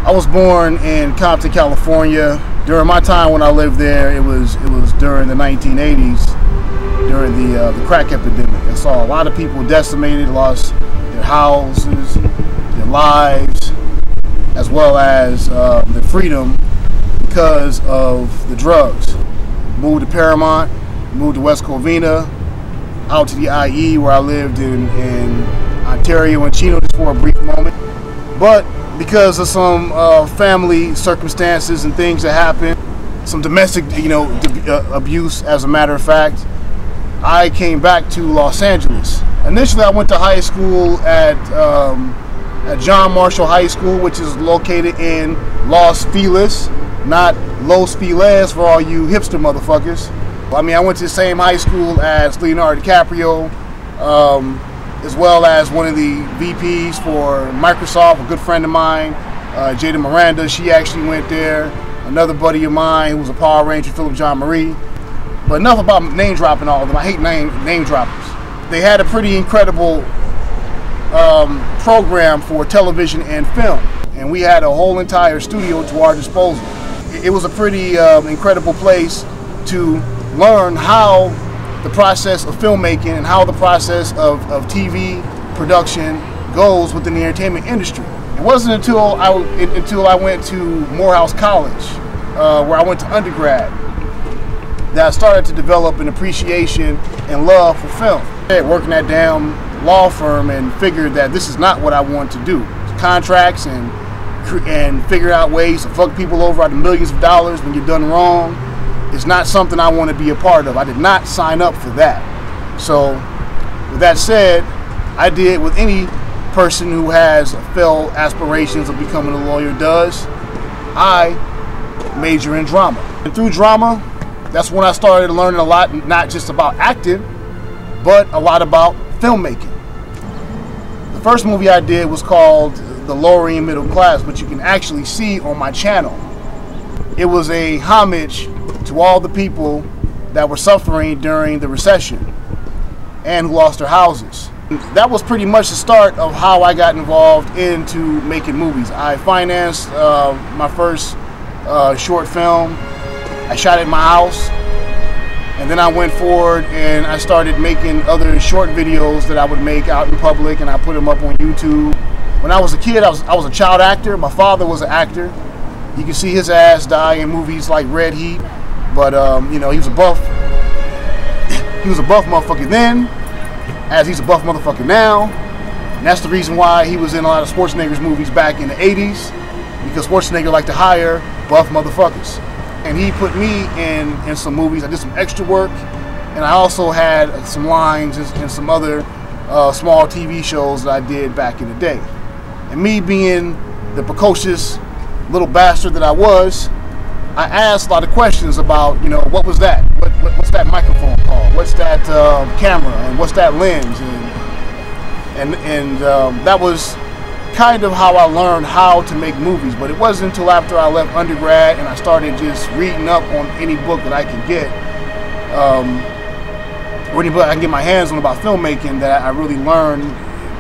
I was born in Compton, California. During my time when I lived there, it was during the 1980s, during the crack epidemic. I saw a lot of people decimated, lost their houses, their lives, as well as their freedom because of the drugs. Moved to Paramount, moved to West Covina, out to the IE where I lived in Ontario and Chino just for a brief moment. But because of some family circumstances and things that happened, some domestic, abuse, as a matter of fact, I came back to Los Angeles. Initially, I went to high school at John Marshall High School, which is located in Los Feliz, not Los Feliz for all you hipster motherfuckers. I mean, I went to the same high school as Leonardo DiCaprio, as well as one of the VPs for Microsoft, a good friend of mine, Jada Miranda. She actually went there. Another buddy of mine who was a Power Ranger, Philip John Marie. But enough about name dropping all of them. I hate name droppers. They had a pretty incredible program for television and film, and we had a whole entire studio to our disposal. It was a pretty incredible place to learn how the process of filmmaking and how the process of TV production goes within the entertainment industry. It wasn't until I went to Morehouse College, where I went to undergrad, that I started to develop an appreciation and love for film. Working at damn law firm and figured that this is not what I want to do. Contracts and figure out ways to fuck people over out of millions of dollars when you're done wrong. It's not something I want to be a part of. I did not sign up for that. So, with that said, I did what any person who has failed aspirations of becoming a lawyer does. I major in drama. And through drama, that's when I started learning a lot, not just about acting, but a lot about filmmaking. The first movie I did was called The Lowering Middle Class, which you can actually see on my channel. It was a homage to all the people that were suffering during the recession and who lost their houses. That was pretty much the start of how I got involved into making movies. I financed my first short film. I shot at my house, and then I went forward and I started making other short videos that I would make out in public, and I put them up on YouTube. When I was a kid, I was a child actor. My father was an actor. You can see his ass die in movies like Red Heat. But he was a buff. He was a buff motherfucker then, as he's a buff motherfucker now. And that's the reason why he was in a lot of Schwarzenegger's movies back in the 80s, because Schwarzenegger liked to hire buff motherfuckers. And he put me in some movies. I did some extra work, and I also had some lines in some other small TV shows that I did back in the day. And me being the precocious little bastard that I was, I asked a lot of questions about, what was that? What's that microphone called? What's that camera? And what's that lens? And that was kind of how I learned how to make movies. But it wasn't until after I left undergrad and I started just reading up on any book that I could get, or any book I can get my hands on about filmmaking, that I really learned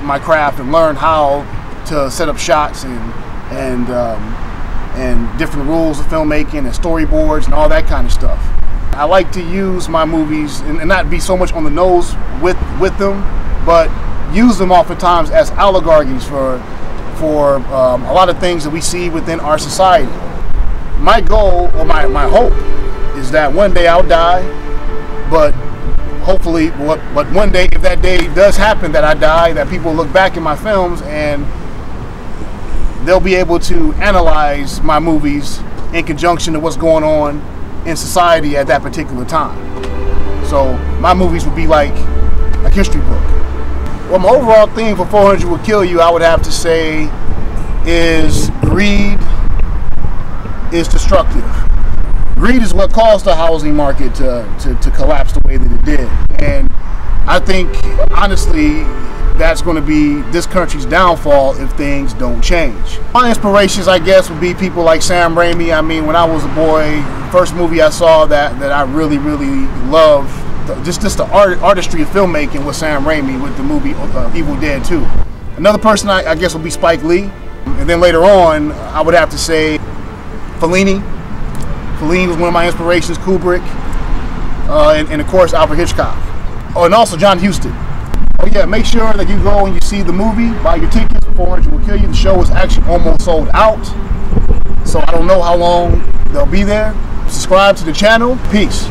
my craft and learned how to set up shots and different rules of filmmaking and storyboards and all that kind of stuff. I like to use my movies and not be so much on the nose with them, but use them oftentimes as allegories for a lot of things that we see within our society. My goal, or my hope, is that one day I'll die, but hopefully, but one day, if that day does happen that I die, that people look back at my films and they'll be able to analyze my movies in conjunction to what's going on in society at that particular time. So my movies would be like a history book. Well, my overall theme for 400 Will Kill You, I would have to say, is greed is destructive. Greed is what caused the housing market to collapse the way that it did. And I think, honestly, that's going to be this country's downfall if things don't change. My inspirations, I guess, would be people like Sam Raimi. I mean, when I was a boy, first movie I saw that I really, really loved, just the artistry of filmmaking, was Sam Raimi with the movie Evil Dead 2. Another person I guess would be Spike Lee. And then later on, I would have to say Fellini. Fellini was one of my inspirations, Kubrick, and of course Alfred Hitchcock. Oh, and also John Huston. Oh yeah, make sure that you go and you see the movie, buy your tickets, 400 will kill you. The show is actually almost sold out, so I don't know how long they'll be there. Subscribe to the channel. Peace.